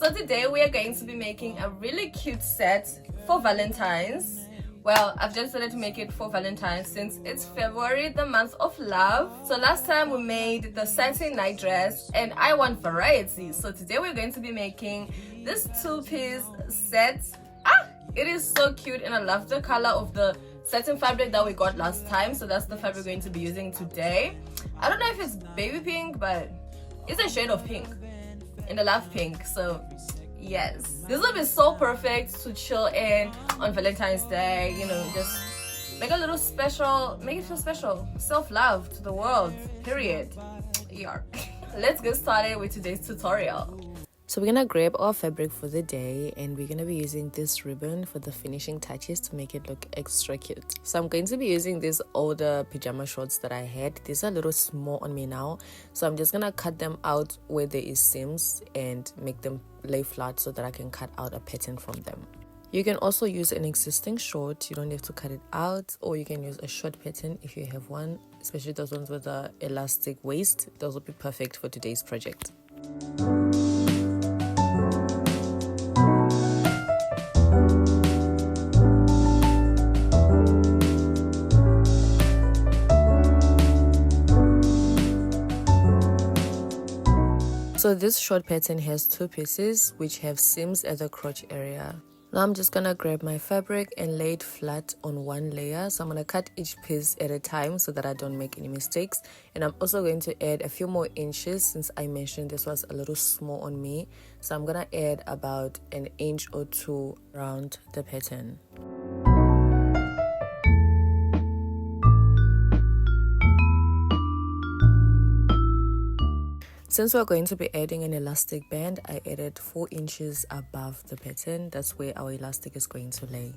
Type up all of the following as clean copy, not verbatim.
So today we are going to be making a really cute set for Valentine's. Well, I've just decided to make it for Valentine's since it's February, the month of love. So last time we made the satin night dress and I want variety. So today we're going to be making this two-piece set. It is so cute and I love the color of the satin fabric that we got last time. So that's the fabric we're going to be using today. I don't know if it's baby pink, but it's a shade of pink and I love pink. So yes, this will be so perfect to chill in on Valentine's Day. You know, just make a little special, make it feel special. Self-love to the world, period. Yark. Let's get started with today's tutorial. So we're gonna grab our fabric for the day and we're gonna be using this ribbon for the finishing touches to make it look extra cute. So I'm going to be using these older pajama shorts that I had. These are a little small on me now, so I'm just gonna cut them out where there is seams and make them lay flat so that I can cut out a pattern from them. You can also use an existing short, you don't have to cut it out, or you can use a short pattern if you have one, especially those ones with the elastic waist. Those will be perfect for today's project. So this short pattern has two pieces which have seams at the crotch area. Now I'm just gonna grab my fabric and lay it flat on one layer. So I'm gonna cut each piece at a time so that I don't make any mistakes. And I'm also going to add a few more inches since I mentioned this was a little small on me. So I'm gonna add about an inch or two around the pattern. Since we're going to be adding an elastic band, I added 4 inches above the pattern. That's where our elastic is going to lay.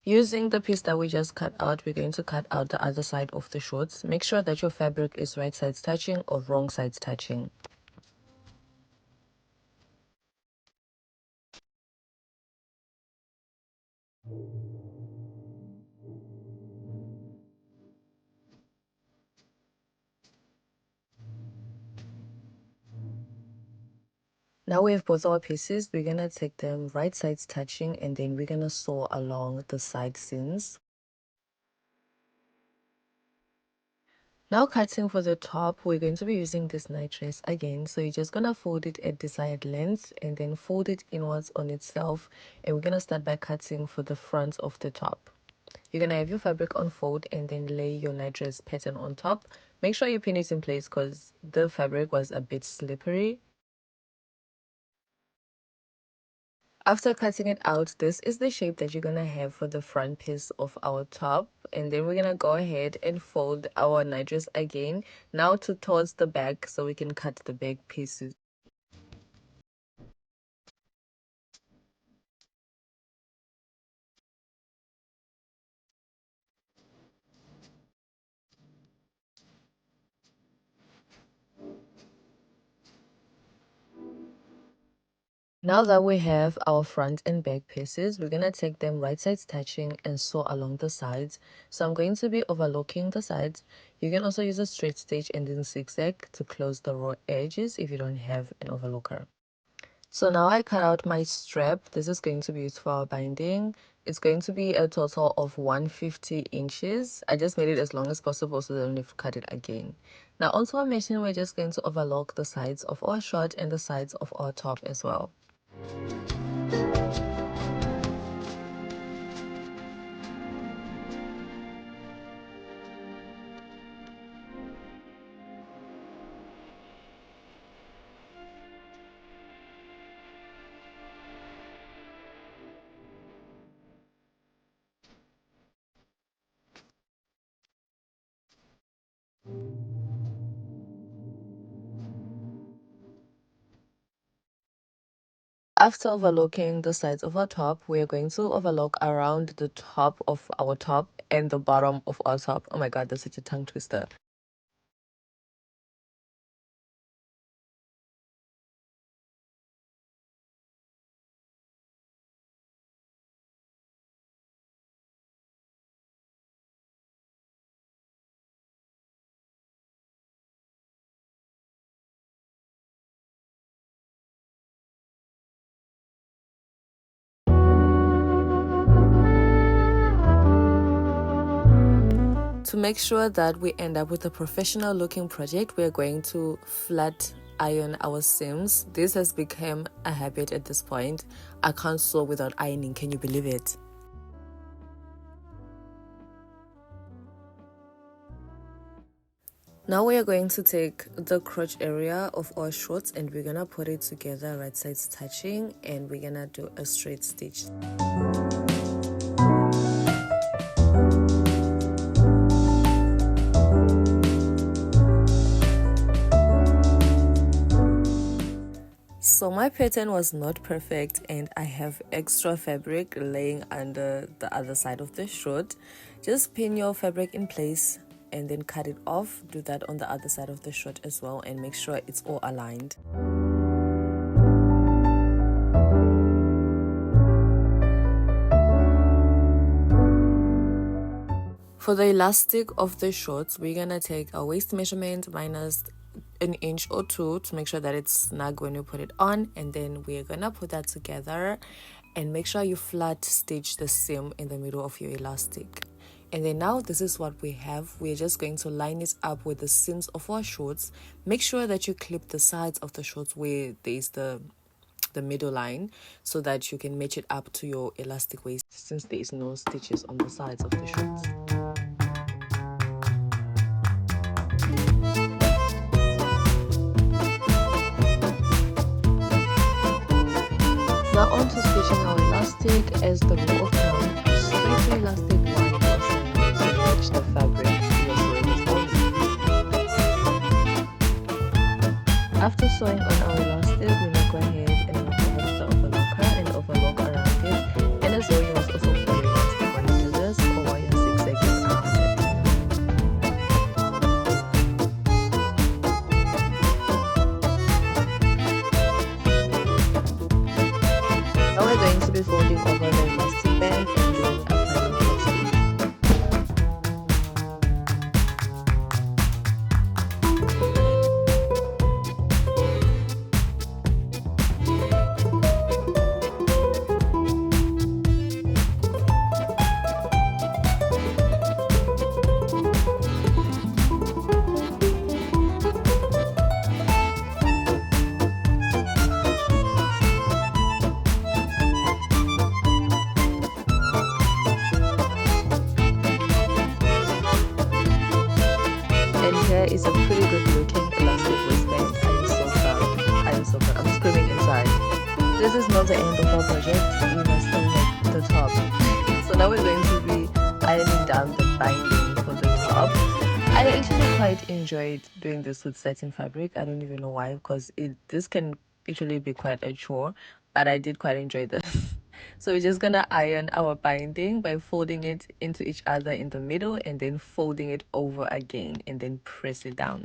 Using the piece that we just cut out, we're going to cut out the other side of the shorts. Make sure that your fabric is right sides touching or wrong sides touching. Now we have both our pieces. We're going to take them right sides touching and then we're going to sew along the side seams. Now cutting for the top, we're going to be using this night dress again. So you're just going to fold it at desired length and then fold it inwards on itself. And we're going to start by cutting for the front of the top. You're going to have your fabric unfold and then lay your night dress pattern on top. Make sure you pin it in place because the fabric was a bit slippery. After cutting it out, this is the shape that you're going to have for the front piece of our top. And then we're going to go ahead and fold our night dress again, now towards the back so we can cut the back pieces. Now that we have our front and back pieces, we're going to take them right sides touching and sew along the sides. So I'm going to be overlocking the sides. You can also use a straight stitch and then zigzag to close the raw edges if you don't have an overlocker. So now I cut out my strap. This is going to be used for our binding. It's going to be a total of 150 inches. I just made it as long as possible so that I don't have to cut it again. Now onto our machine, we're just going to overlock the sides of our short and the sides of our top as well. After overlocking the sides of our top, we are going to overlock around the top of our top and the bottom of our top. Oh my god, that's such a tongue twister. To make sure that we end up with a professional looking project, we're going to flat iron our seams. This has become a habit at this point. I can't sew without ironing, can you believe it? Now we are going to take the crotch area of our shorts and we're gonna put it together, right sides touching, and we're gonna do a straight stitch. So my pattern was not perfect and I have extra fabric laying under the other side of the short. Just pin your fabric in place and then cut it off. Do that on the other side of the short as well and make sure it's all aligned. For the elastic of the shorts, we're gonna take our waist measurement minus an inch or two to make sure that it's snug when you put it on, and then we're gonna put that together and make sure you flat stitch the seam in the middle of your elastic. And then now this is what we have. We're just going to line it up with the seams of our shorts. Make sure that you clip the sides of the shorts where there's the middle line so that you can match it up to your elastic waist, since there is no stitches on the sides of the shorts. Now on to stitching our elastic. As the rule of thumb, straight the elastic line across to match the fabric you're sewing it on. After sewing on our elastic, we now go ahead and move over to the overlocker and overlock around it. And as well, you must also fold your elastic while you do this, or while you're zigzagging around it. Now we're going to be folding over the elastic band and doing a final close stitch. Here is a pretty good looking elastic waistband. I am so proud. I am so proud. I'm screaming inside. This is not the end of our project. We must still make the top. So now we're going to be ironing down the binding for the top. I actually quite enjoyed doing this with satin fabric. I don't even know why, because this can actually be quite a chore, but I did quite enjoy this. So we're just gonna iron our binding by folding it into each other in the middle and then folding it over again and then press it down.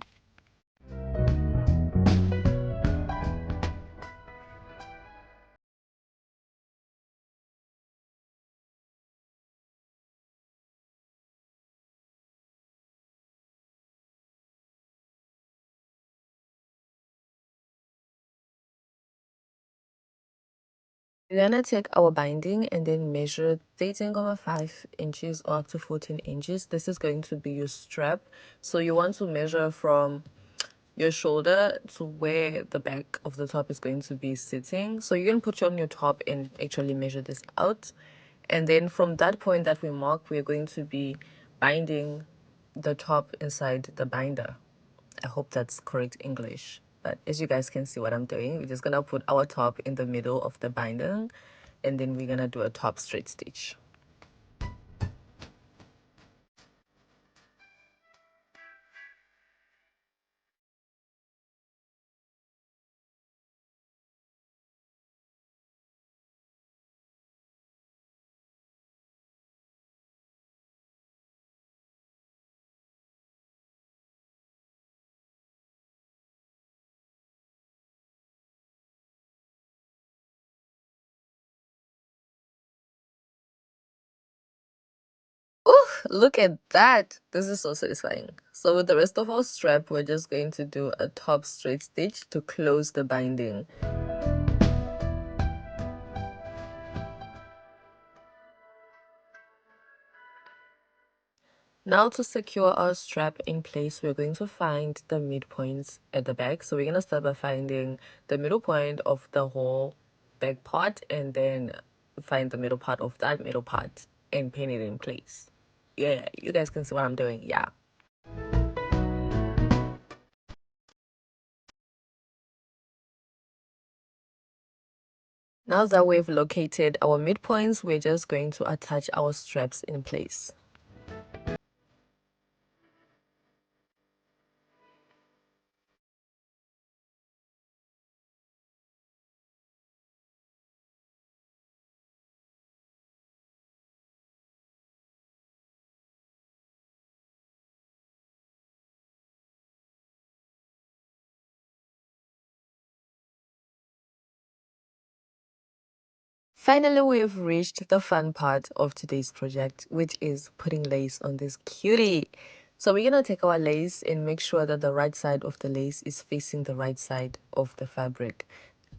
We're gonna take our binding and then measure 13.5 inches or up to 14 inches. This is going to be your strap. So you want to measure from your shoulder to where the back of the top is going to be sitting. So you can put on your top and actually measure this out. And then from that point that we mark, we're going to be binding the top inside the binder. I hope that's correct English. But as you guys can see what I'm doing, we're just gonna put our top in the middle of the binder and then we're gonna do a top straight stitch. Oh, look at that. This is so satisfying. So with the rest of our strap, we're just going to do a top straight stitch to close the binding. Now to secure our strap in place, we're going to find the midpoints at the back. So we're going to start by finding the middle point of the whole back part and then find the middle part of that middle part and pin it in place. Yeah, you guys can see what I'm doing. Yeah. Now that we've located our midpoints, we're just going to attach our straps in place. Finally, we've reached the fun part of today's project, which is putting lace on this cutie. So we're gonna take our lace and make sure that the right side of the lace is facing the right side of the fabric.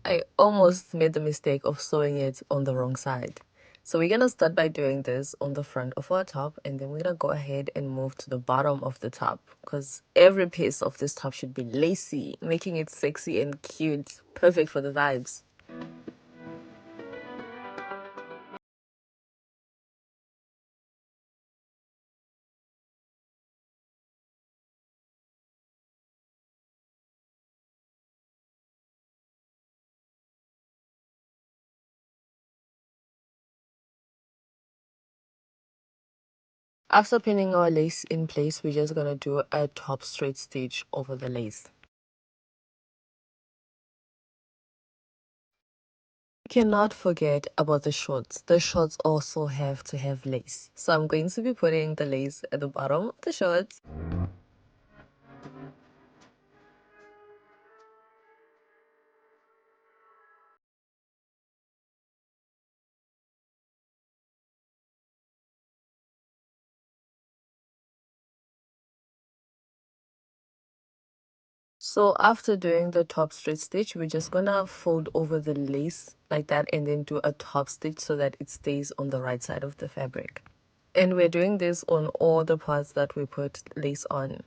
I almost made the mistake of sewing it on the wrong side. So we're gonna start by doing this on the front of our top, and then we're gonna go ahead and move to the bottom of the top, because every piece of this top should be lacy, making it sexy and cute, perfect for the vibes. After pinning our lace in place, we're just gonna do a top straight stitch over the lace. You cannot forget about the shorts. The shorts also have to have lace. So I'm going to be putting the lace at the bottom of the shorts. So after doing the top straight stitch, we're just gonna fold over the lace like that and then do a top stitch so that it stays on the right side of the fabric. And we're doing this on all the parts that we put lace on.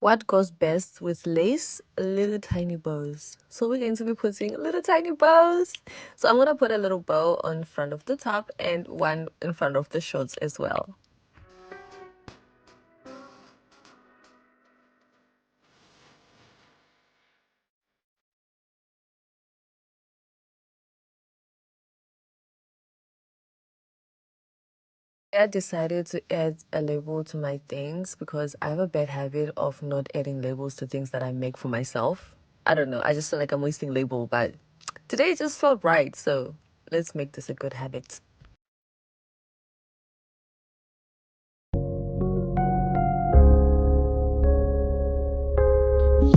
What goes best with lace? Little tiny bows. So we're going to be putting little tiny bows. So I'm going to put a little bow on front of the top and one in front of the shorts as well. I decided to add a label to my things because I have a bad habit of not adding labels to things that I make for myself. I don't know, I just feel like I'm wasting label, but today it just felt right, so let's make this a good habit.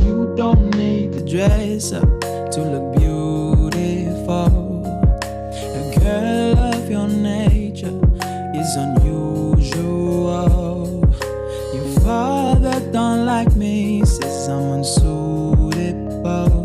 You don't need to dress up to look beautiful. A girl of your nature is unusual. Your father don't like me, says I'm unsuitable.